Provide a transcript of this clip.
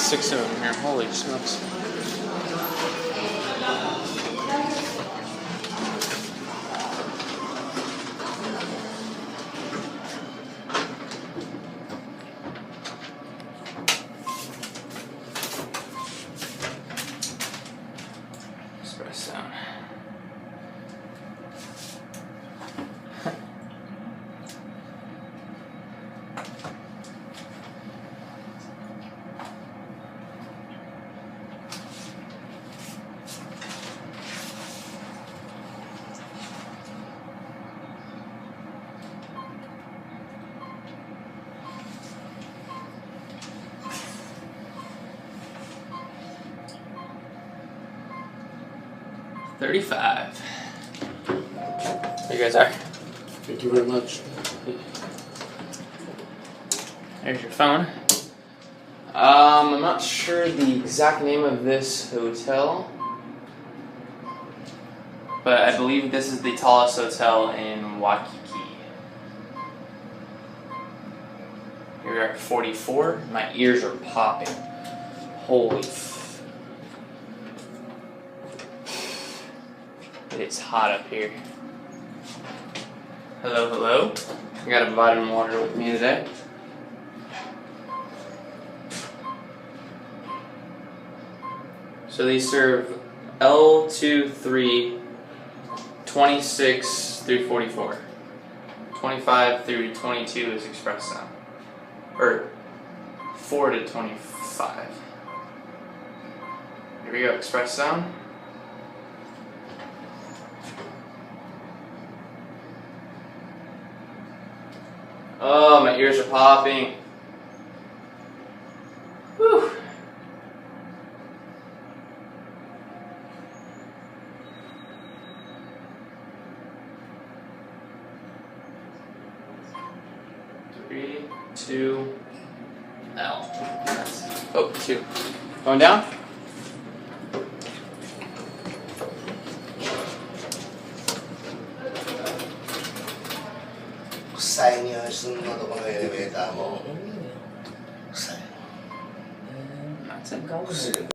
6 of them here. Holy smokes. Espresso. $35. There you guys are. Thank you very much. There's your phone. I'm not sure the exact name of this hotel, but I believe this is the tallest hotel in Waikiki. Here we are at 44. My ears are popping. Holy It's hot up here. Hello, hello. I got a vitamin water with me today. So they serve L2, 3, 26 through 44. 25 through 22 is espresso. Or 4 to 25. Here we go, espresso. Oh, my ears are popping. Whew. Three, two, L. Oh, 2. Going down? Saya sunod ako ng elevator mo. Saya. That's it.